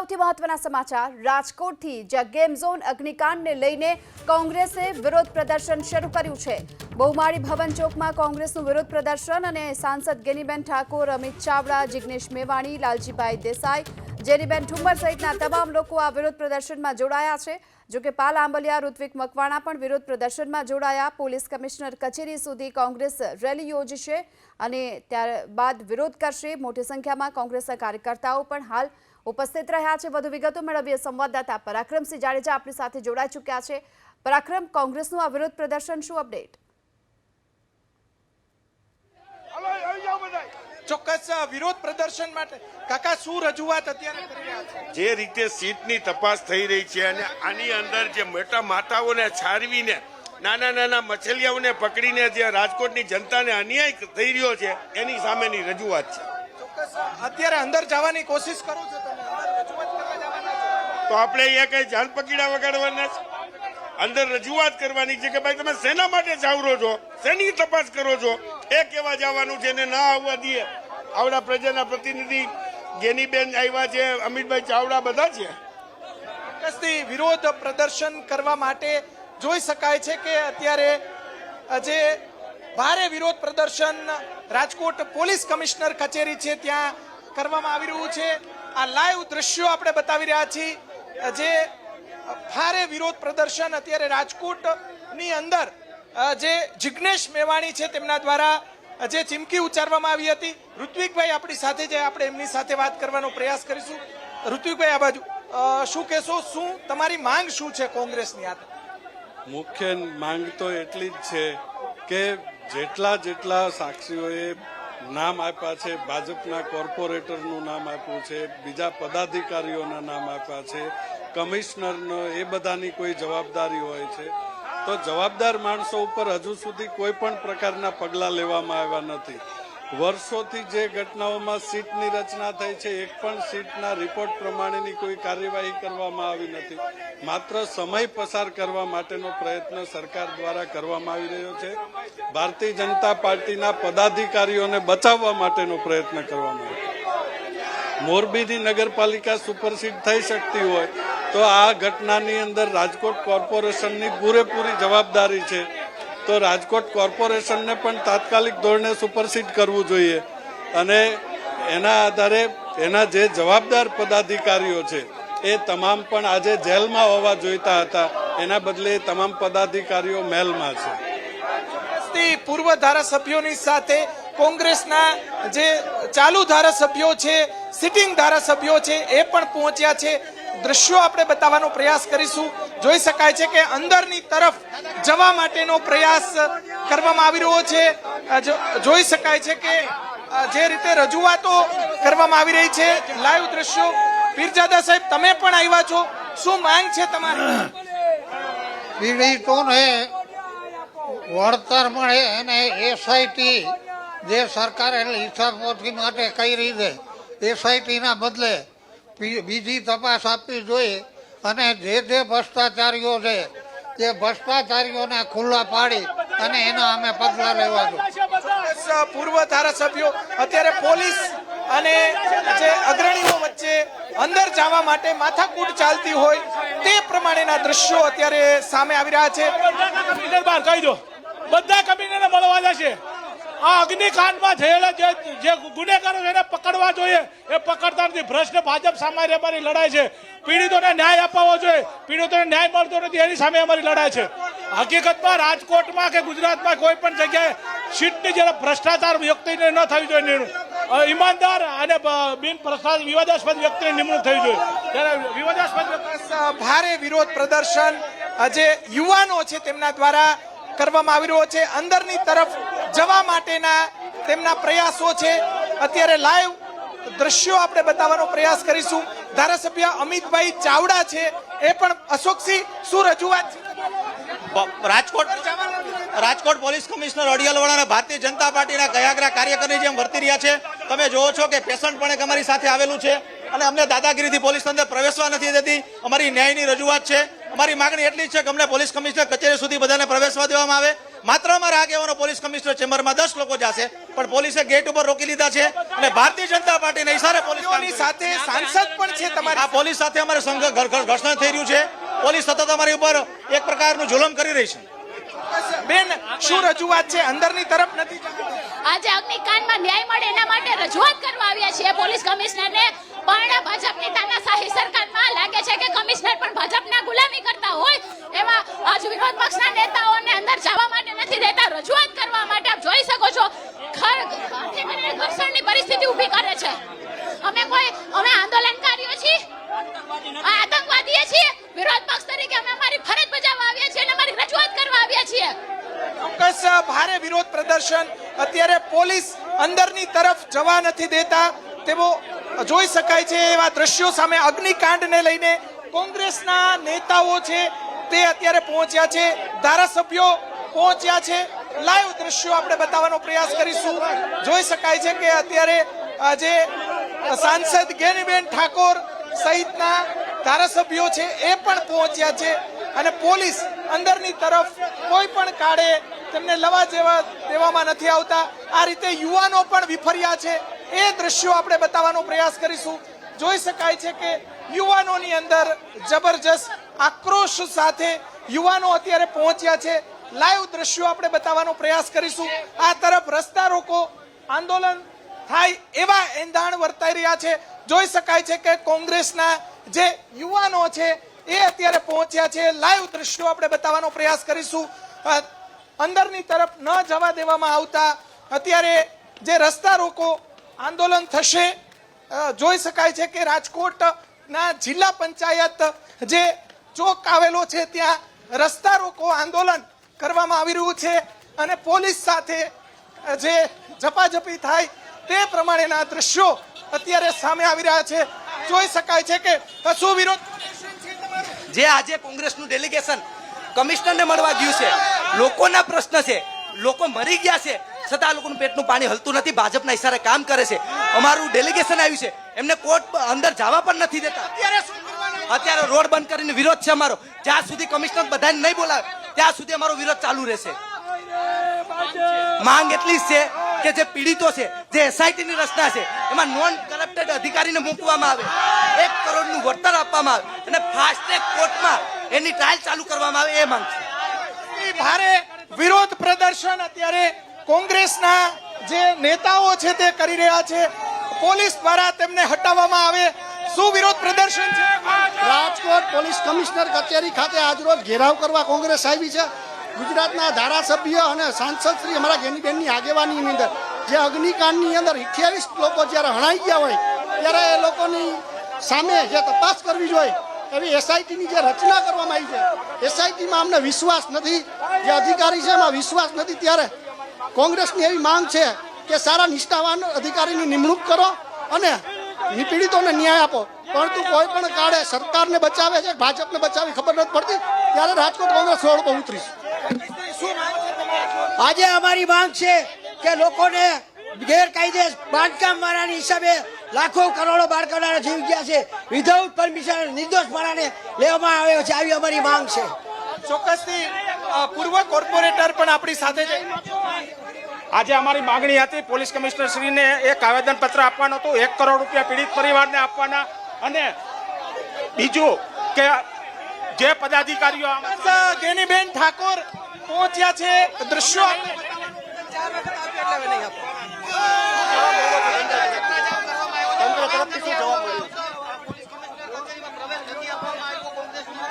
સૌથી મહત્વના સમાચાર રાજકોટથી જ્યાં ગેમ ઝોન અગ્નિકાંડને લઈને કોંગ્રેસે વિરોધ પ્રદર્શન શરૂ કર્યું છે। બહુમાળી ભવન ચોકમાં કોંગ્રેસનું વિરોધ પ્રદર્શન અને સાંસદ ગેનીબેન ઠાકોર, અમિત ચાવડા, જિગ્નેશ મેવાણી, લાલજીભાઈ દેસાઈ, જેરીબેન ઠુમ્મર સહિતના તમામ લોકો આ વિરોધ પ્રદર્શનમાં જોડાયા છે। જો કે પાલ આંબલિયા, ઋત્વિક મકવાણા પણ વિરોધ પ્રદર્શનમાં જોડાયા। પોલીસ કમિશનર કચેરી સુધી કોંગ્રેસ રેલી યોજશે અને ત્યારબાદ વિરોધ કરશે। મોટી સંખ્યામાં કોંગ્રેસના કાર્યકર્તાઓ પણ હાલ ઉપસ્થિત રહ્યા છે। વધુ વિગતો મેળવીએ સંવાદદાતા પરાક્રમસિંહ જાડેજા આપણી સાથે જોડાઈ ચૂક્યા છે। પરાક્રમ, કોંગ્રેસનું આ વિરોધ પ્રદર્શન શું અપડેટ? ચોક્કસ વિરોધ પ્રદર્શન માટે કાકા શું રજૂઆત અત્યારે કરી રહ્યા છે? જે રીતે સીટની તપાસ થઈ રહી છે અને આની અંદર જે મોટા માથાઓને છારવીને નાના નાના મછલિયાઓને પકડીને જે રાજકોટની જનતાને અન્યાય થઈ રહ્યો છે એની સામેની રજૂઆત છે। ચોક્કસ અત્યારે અંદર જવાની કોશિશ કરો છો તમે? અંદર રજૂઆત કરવા જવાના છો? તો આપણે અહીંયા કઈ જાન પકીડા વગાડવાના છે? અંદર રજૂઆત કરવાની છે કે ભાઈ તમે શેના માટે જાવરો છો, શેની તપાસ કરો છો, એ કેવા જવાનું છે ને ના આવવા દઈએ। આવડા પ્રજાના પ્રતિનિધિ ગેનીબેન આવ્યા છે, અમિતભાઈ ચાવડા બધા છે। ચોક્કસથી વિરોધ પ્રદર્શન કરવા માટે જોઈ શકાય છે કે અત્યારે જે ભારે વિરોધ પ્રદર્શન રાજકોટ પોલીસ કમિશનર કચેરી છે ત્યાં કરવામાં આવી રહ્યું છે। આ લાઈવ દ્રશ્યો આપણે બતાવી રહ્યા છીએ। જે ભારે વિરોધ પ્રદર્શન અત્યારે રાજકોટની અંદર જે જિગ્નેશ મેવાણી છે તેમના દ્વારા જે ચીમકી ઉચ્ચારવામાં આવી હતી। ઋત્વિકભાઈ આપણી સાથે છે, આપણે એમની સાથે વાત કરવાનો પ્રયાસ કરીશું। ઋત્વિકભાઈ આ બાજુ શું કહેશો? શું તમારી માંગ શું છે કોંગ્રેસની? આ મુખ્ય માંગ તો એટલી જ છે કે જેટલા સાક્ષીઓએ નામ આપ્યા છે, ભાજપના કોર્પોરેટરનું નામ આપ્યું છે, બીજા પદાધિકારીઓના નામ આપ્યા છે, કમિશનરનો, એ બધાની કોઈ જવાબદારી હોય છે તો જવાબદાર માણસો ઉપર હજુ સુધી કોઈ પણ પ્રકારના પગલાં લેવામાં આવ્યા નથી। વર્ષોથી જે ઘટનાઓમાં સીટની રચના થઈ છે, એક પણ સીટના રિપોર્ટ પ્રમાણેની કોઈ કાર્યવાહી કરવામાં આવી નથી। માત્ર સમય પસાર કરવા માટેનો પ્રયત્ન સરકાર દ્વારા કરવામાં આવી રહ્યો છે। ભારતીય જનતા પાર્ટીના પદાધિકારીઓને બચાવવા માટેનો પ્રયત્ન કરવામાં આવ્યો। મોરબીની નગરપાલિકા સુપરસીડ થઈ શકતી હોય તો આ ઘટનાની અંદર રાજકોટ કોર્પોરેશનની પૂરેપૂરી જવાબદારી છે, તો રાજકોટ કોર્પોરેશનને પણ તાત્કાલિક ધોરણે સુપરસીડ કરવું જોઈએ અને એના આધારે એના જે જવાબદાર પદાધિકારીઓ છે એ તમામ પણ આજે જેલમાં હોવા જોઈતા હતા, એના બદલે તમામ પદાધિકારીઓ મેલમાં છે। પૂર્વ ધારાસભ્યોની સાથે કોંગ્રેસના જે ચાલુ ધારાસભ્યો છે, સિટિંગ ધારાસભ્યો છે, એ પણ પહોંચ્યા છે। દ્રશ્યો આપણે બતાવવાનો પ્રયાસ કરીશું। જોઈ શકાય છે કે અંદરની તરફ જવા માટેનો પ્રયાસ કરવામાં આવી રહ્યો છે। જોઈ શકાય છે કે જે રીતે રજૂઆતો કરવામાં આવી રહી છે, લાઈવ દ્રશ્યો। પીરજાદા સાહેબ, તમે પણ આવ્યા છો, શું માંગ છે તમારી? પીડિતોને વળતર મળે અને એસઆઈટી જે સરકારે હિસાબપોથી માટે કરી છે, એસઆઈટીના બદલે બીજી તપાસ આપવી જોઈએ અને જે ભ્રષ્ટાચારીઓ છે તે ભ્રષ્ટાચારીઓને ખુલ્લા પાડી અને એના અમે પગલાં લેવા જોઈએ। પૂર્વ ધારાસભ્યો અત્યારે પોલીસ અને જે અગ્રણીઓ વચ્ચે અંદર જવા માટે માથાકૂટ ચાલતી હોય તે પ્રમાણેના દ્રશ્યો અત્યારે સામે આવી રહ્યા છે। કહી દો, બધા કમિશનરને મળવા જશે। આ અગ્નિકાંડમાં થયેલા જે ગુનેગારો એને પકડવા જોઈએ, એ પકડતા નથી। ભ્રષ્ટ ભાજપ સામે અમારી લડાઈ છે। પીડિતોને ન્યાય અપાવવો જોઈએ, પીડિતોને ન્યાય મળતો નથી એની સામે અમારી લડાઈ છે। હકીકતમાં રાજકોટમાં કે ગુજરાતમાં કોઈ પણ જગ્યાએ સીટની જ્યારે ભ્રષ્ટાચાર વ્યક્તિને ન થવી જોઈએ, ઈમાનદાર અને વિવાદાસ્પદ વ્યક્તિની નિમણૂક થવી જોઈએ। ત્યારે વિવાદાસ્પદ ભારે વિરોધ પ્રદર્શન જે યુવાનો છે તેમના દ્વારા કરવામાં આવી રહ્યો છે। અંદરની તરફ જવા માટેના તેમના પ્રયાસો છે। અત્યારે લાઈવ દ્રશ્યો આપણે બતાવવાનો પ્રયાસ કરીશું। ધારાસભ્ય અમિતભાઈ ચાવડા છે, એ પણ અશોકસિંહ, શું રજૂઆત છે? રાજકોટ પોલીસ કમિશનર અડિયાલવાળા ભારતીય જનતા પાર્ટીના કયાગરા કાર્યકરની જેમ વર્તી રહ્યા છે। તમે જોવો છો કે પેશન્ટ પણ એક અમારી સાથે આવેલું છે અને અમને દાદાગીરીથી પોલીસ અંદર પ્રવેશવા નથી દેતી। અમારી ન્યાયની રજૂઆત છે અમારી માંગણી એટલી જ છે કે અમને પોલીસ કમિશનર કચેરી સુધી બધાને પ્રવેશવા દેવામાં આવે. માત્ર અમારા આગેવાનો પોલીસ કમિશનર ચેમ્બરમાં 10 લોકો જશે, પણ પોલીસે ગેટ ઉપર રોકી લીધા છે અને ભારતીય જનતા પાર્ટીના ઇશારે પોલીસ ની સાથે સાંસદ પણ છે તમારી આ પોલીસ સાથે અમારે ઘર્ષણ થઈ રહ્યું છે. પોલીસ સતત અમારી ઉપર એક પ્રકારનું જુલમ કરી રહી છે. બેન, શું રજૂઆત છે? અંદરની તરફ નથી જતા. આજે અગ્નિકાંડમાં ન્યાય મળે એના માટે રજૂઆત કરવા આવ્યા છીએ પોલીસ કમિશનરને. પણ ભાજપની તાનાશાહી સરકારમાં લાગે છે કે કમિશનર પણ ભાજપના ગુલામી કરતા હોય એમાં આજ વિરોધ પક્ષના નેતાઓને અંદર જવા માટે નથી દેતા. રજૂઆત કરવા માટે આપ જોઈ શકો છો ઘર્ષણની પરિસ્થિતિ ઊભી કરે છે. અમે આંદોલનકારીઓ છીએ, આતંકવાદીઓ છીએ. વિરોધ પક્ષ તરીકે અમે અમારી ફરજ બજાવવા આવ્યા છીએ અને અમારી રજૂઆત કરવા આવ્યા છીએ. ચોક્કસ ભારે વિરોધ પ્રદર્શન અત્યારે પોલીસ અંદરની તરફ જવા નથી દેતા તેવો જોઈ શકાય છે. એવા દ્રશ્યો સામે અગ્નિકાંડને લઈને કોંગ્રેસના નેતાઓ છે તે અત્યારે પહોંચ્યા છે, ધારાસભ્યો પહોંચ્યા છે. લાઈવ દ્રશ્યો આપણે બતાવવાનો પ્રયાસ કરીશું. જોઈ શકાય છે કે અત્યારે જે સાંસદ ગેનીબેન ઠાકોર સહિતના ધારાસભ્યો છે એ પણ પહોંચ્યા છે અને પોલીસ અંદરની તરફ કોઈ પણ કાળે તેમને લવા દેવામાં નથી આવતા. આ રીતે યુવાનો પણ વિફર્યા છે. એ દ્રશ્યો આપણે બતાવવાનો પ્રયાસ કરીશું. જોઈ શકાય છે કે યુવાનોની અંદર જબરજસ્ત આક્રોશ સાથે યુવાનો અત્યારે પહોંચ્યા છે. લાઈવ દ્રશ્યો આપણે બતાવવાનો પ્રયાસ કરીશું. આ તરફ રસ્તા રોકો આંદોલન થાય એવા એંધાણ વર્તાઈ રહ્યા છે. જોઈ શકાય છે કે કોંગ્રેસના જે યુવાનો છે એ અત્યારે પહોંચ્યા છે. લાઈવ દ્રશ્યો આપણે બતાવવાનો પ્રયાસ કરીશું. અંદરની તરફ ન જવા દેવામાં આવતા અત્યારે જે રસ્તા રોકો આંદોલન થશે. જોઈ શકાય છે કે રાજકોટના જિલ્લા પંચાયત જે ચોક આવેલો છે ત્યાં રસ્તા રોકો આંદોલન કરવામાં આવી રહ્યું છે અને પોલીસ સાથે જે ઝપાઝપી થાય તે પ્રમાણેના દ્રશ્યો અત્યારે સામે આવી રહ્યા છે. જોઈ શકાય છે કે શું વિરોધ જે આજે કોંગ્રેસનું ડેલિગેશન કમિશનરને મળવા ગયું છે, લોકોના પ્રશ્ન છે, લોકો મરી ગયા છે છતાં લોકોનું પેટનું પાણી હલતું નથી. ભાજપના ઇશારે કામ કરે છે. અમારું ડેલિગેશન આવ્યું છે, એમને કોર્ટ અંદર જવા પણ નથી દેતા. અત્યારે રોડ બંધ કરીને વિરોધ છે અમારો. જ્યાં સુધી કમિશનર બધાને નહીં બોલાવે ત્યાં સુધી અમારો વિરોધ ચાલુ રહેશે. માંગ એટલી જ છે કે જે પીડિતો છે, જે એસઆઈટી ની રચના છે એમાં નોન કરપ્ટેડ અધિકારીને મૂકવામાં આવે, 1 કરોડનું વળતર આપવામાં આવે અને ફાસ્ટ ટ્રેક કોર્ટમાં એની ટ્રાયલ ચાલુ કરવામાં આવે, એ માંગ છે. ભારે વિરોધ પ્રદર્શન અત્યારે કોંગ્રેસના જે નેતાઓ છે તે કરી રહ્યા છે. પોલીસ દ્વારા તેમને હટાવવામાં આવે. શું વિરોધ પ્રદર્શન છે? રાજકોટ પોલીસ કમિશનર કચેરી ખાતે આજરોજ ઘેરાવ કરવા કોંગ્રેસ આવી છે. ગુજરાતના ધારાસભ્ય અને સાંસદ શ્રી અમારા ગેનીબેનની આગેવાનીની અંદર જે અગ્નિકાંડની અંદર 28 લોકો જ્યારે હણાઈ ગયા હોય ત્યારે એ લોકોની સામે જે તપાસ કરવી જોઈએ એવી એસઆઈટીની જે રચના કરવામાં આવી છે, એસઆઈટીમાં અમને વિશ્વાસ નથી, જે અધિકારી છે એમાં વિશ્વાસ નથી. ત્યારે કોંગ્રેસની એવી માંગ છે કે સારા નિષ્ઠાવાન અધિકારીની નિમણૂક કરો અને પીડિતોને ન્યાય આપો. પરંતુ કોઈ પણ કાળે સરકારને બચાવે છે, ભાજપને બચાવી ખબર નથી પડતી. ત્યારે રાજકોટ કોંગ્રેસ રોડ પર ઉતરી છે. આજે અમારી માંગ છે કે લોકોને ગેરકાયદે બાંધકામ વાળાની હિસાબે લાખો કરોડો બાળકોના જીવ ગયા છે. વિધાઉટ પરમિશન નિર્દોષ માણસને લેવામાં આવ્યો છે. આવી અમારી માંગ છે. ચોક્કસથી પૂર્વ કોર્પોરેટર પણ આપણી સાથે છે. આજે અમારી માંગણી હતી પોલીસ કમિશનર શ્રીને એક આવેદન પત્ર આપવાનું હતું, 1 કરોડ રૂપિયા પીડિત પરિવારને આપવાના અને બીજું કે જે પદાધિકારીઓ ગેનીબેન ઠાકોર પહોંચ્યા છે. દ્રશ્યો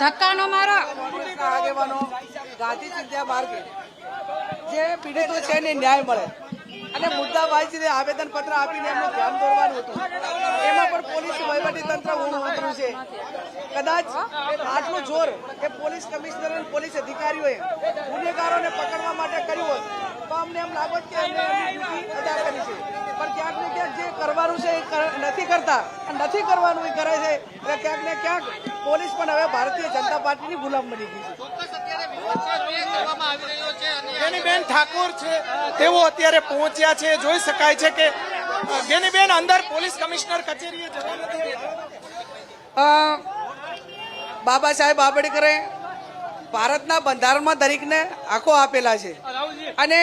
ધક્કાનો મારો આગેવાનો ગાંધી ચિંતા માર્ગે જે પીડિતો છે એને ન્યાય મળે અને મુદ્દાબાજીને આવેદન પત્ર આપીને એમનું ધ્યાન દોરવાનું હતું. એમાં પણ પોલીસ વહીવટી તંત્ર ઊંડું ઉતર્યું છે. કદાચ આટલું જોર કે પોલીસ કમિશનર અને પોલીસ અધિકારીઓએ ગુનેગારોને પકડવા માટે કર્યું હોત તો અમને એમ લાગત કે એમને એમની ડ્યુટી અદા કરી છે. પણ ક્યાંક ને ક્યાંક જે કરવાનું છે એ નથી કરતા, નથી કરવાનું એ કરે છે. એટલે ક્યાંક ને ક્યાંક પોલીસ પણ હવે ભારતીય જનતા પાર્ટીની ગુલામ બની ગઈ છે. ગેનીબેન ઠાકોર છે તેઓ અત્યારે પહોંચ્યા છે. જોઈ શકાય છે કે ગેનીબેન અંદર પોલીસ કમિશનર કચેરીએ જવા નથી દેતા. બાબા સાહેબ આંબેડકરે ભારતના બંધારણમાં દરેકને હકો આપેલા છે અને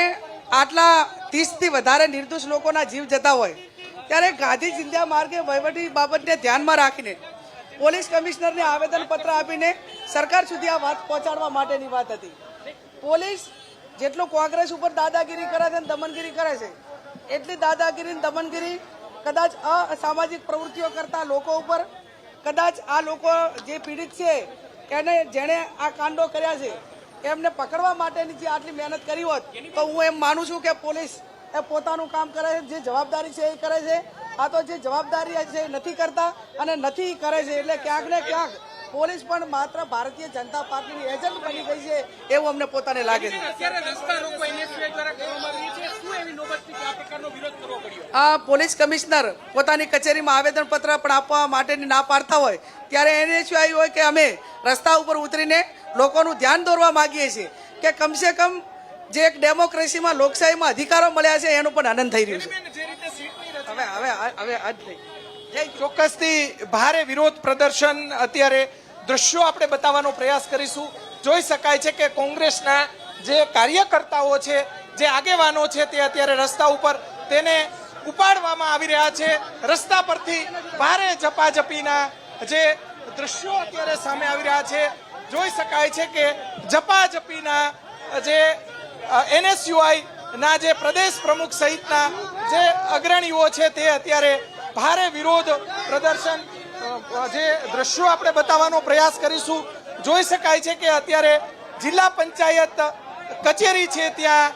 આટલા 30 થી વધારે નિર્દોષ લોકોના જીવ જતા હોય ત્યારે ગાંધી ચિંધ્યા માર્ગે વહીવટી બાબતને ધ્યાનમાં રાખીને પોલીસ કમિશનરને આવેદનપત્ર આપીને સરકાર સુધી આ વાત પહોંચાડવા માટેની વાત હતી. પોલીસ જેટલું કોંગ્રેસ ઉપર દાદાગીરી કરે છે અને દમનગીરી કરે છે એટલી દાદાગીરી અને દમનગીરી કદાચ અસામાજિક પ્રવૃત્તિઓ કરતા લોકો ઉપર, કદાચ આ લોકો જે પીડિત છે એને જેણે આ કાંડો કર્યા છે એમને પકડવા માટેની જે આટલી મહેનત કરી હોત તો હું એમ માનું છું કે પોલીસ એ પોતાનું કામ કરે છે, જે જવાબદારી છે એ કરે છે. આ તો જે જવાબદારી છે એ નથી કરતા અને નથી કરે છે એટલે ક્યાંક ને ક્યાંક પોલીસ પણ માત્ર ભારતીય જનતા પાર્ટીની એજન્ટ બની ગઈ છે એવું અમને પોતાને લાગે છે. આ પોલીસ કમિશનર પોતાની કચેરીમાં આવેદનપત્ર પણ આપવા માટેની ના પાડતા હોય ત્યારે એને શું આવ્યું હોય કે અમે રસ્તા ઉપર ઉતરીને લોકોનું ધ્યાન દોરવા માંગીએ છીએ કે કમસે કમ જે એક ડેમોક્રેસીમાં લોકશાહીમાં અધિકારો મળ્યા છે એનું પણ આનંદ થઈ રહ્યું છે. ચોક્કસથી ભારે વિરોધ પ્રદર્શન અત્યારે દ્રશ્યો આપણે બતાવવાનો પ્રયાસ કરીશું. જોઈ શકાય છે કે કોંગ્રેસના જે કાર્યકર્તાઓ છે, જે આગેવાનો છે તે અત્યારે રસ્તા ઉપર તેને ઉપાડવામાં આવી રહ્યા છે. રસ્તા પરથી ભારે ઝપાઝપીના જે દ્રશ્યો અત્યારે સામે આવી રહ્યા છે. જોઈ શકાય છે કે ઝપાઝપીના જે NSUI ના જે પ્રદેશ પ્રમુખ સહિતના જે અગ્રણીઓ છે તે અત્યારે ભારે વિરોધ પ્રદર્શન જે દ્રશ્યો આપણે બતાવવાનો પ્રયાસ કરીશું. જોઈ શકાય છે કે અત્યારે જિલ્લા પંચાયત કચેરી છે ત્યાં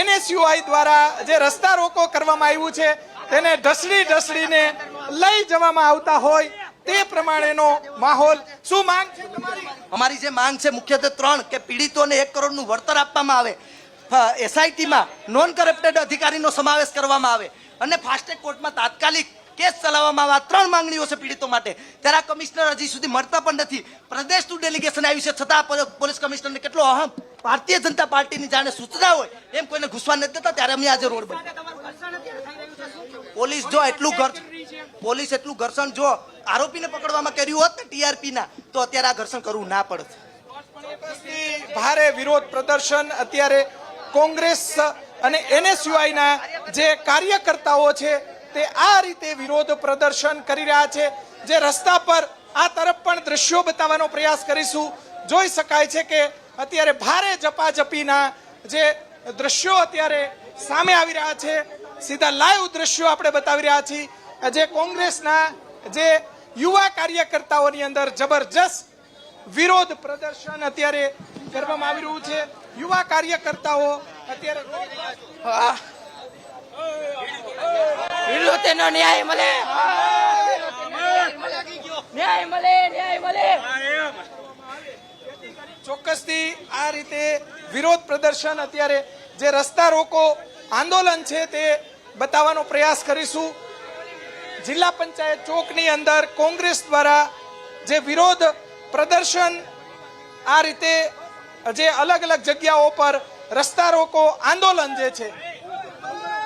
NSUI દ્વારા જે રસ્તા રોકો કરવામાં આવ્યું છે તેને ઢસડીને લઈ જવામાં આવતા હોય તે પ્રમાણેનો માહોલ. શું માંગ છે તમારી? અમારી જે માંગ છે મુખ્યત્વે 3 કે પીડિતોને 1 કરોડનું વળતર આપવામાં આવે, SITમાં નોન કરપ્ટેડ અધિકારીનો સમાવેશ કરવામાં આવે અને ફાસ્ટ કોર્ટમાં તાત્કાલિક કેસ ચલાવવામાં આવે. 3 માંગણીઓ છે પીડિતો માટે. ત્યારે આ કમિશનર હજી સુધી મળતા પણ નથી. પ્રદેશનું ડેલિગેશન આવ્યું છે છતાં પોલીસ કમિશનરને કેટલો અહમ, ભારતીય જનતા પાર્ટીની જાણે સૂચના હોય એમ કોઈને ઘૂસવા નથી દેતા. ત્યારે અમે આજે રોડ બંધ. પોલીસ એટલું ઘર્ષણ જો આરોપીને પકડવામાં કર્યું હોત ને TRP ના તો અત્યારે આ ઘર્ષણ કરવું ના પડત. ભારે વિરોધ પ્રદર્શન અત્યારે કોંગ્રેસ અને NSUI ના જે કાર્યકર્તાઓ છે તે આ રીતે વિરોધ પ્રદર્શન કરી રહ્યા છે. જે રસ્તા પર આ તરફ પણ દ્રશ્યો બતાવવાનો પ્રયાસ કરીશું. જોઈ શકાય છે કે અત્યારે ભારે ઝપાઝપીના જે દ્રશ્યો અત્યારે સામે આવી રહ્યા છે. સીધા લાઈવ દ્રશ્યો આપણે બતાવી રહ્યા છીએ. જે કોંગ્રેસના જે યુવા કાર્યકર્તાઓની અંદર જબરજસ્ત વિરોધ પ્રદર્શન અત્યારે કરવામાં આવી રહ્યું છે. યુવા કાર્યકર્તાઓ અત્યારે વિરોધનો ન્યાય મળે, ન્યાય મળે. ચોક્કસથી આ રીતે વિરોધ પ્રદર્શન અત્યારે જે રસ્તા રોકો આંદોલન છે તે બતાવવાનો પ્રયાસ કરીશું. જિલ્લા પંચાયત ચોકની અંદર કોંગ્રેસ દ્વારા જે વિરોધ પ્રદર્શન આ રીતે જે અલગ અલગ જગ્યાઓ પર રસ્તા રોકો આંદોલન જે છે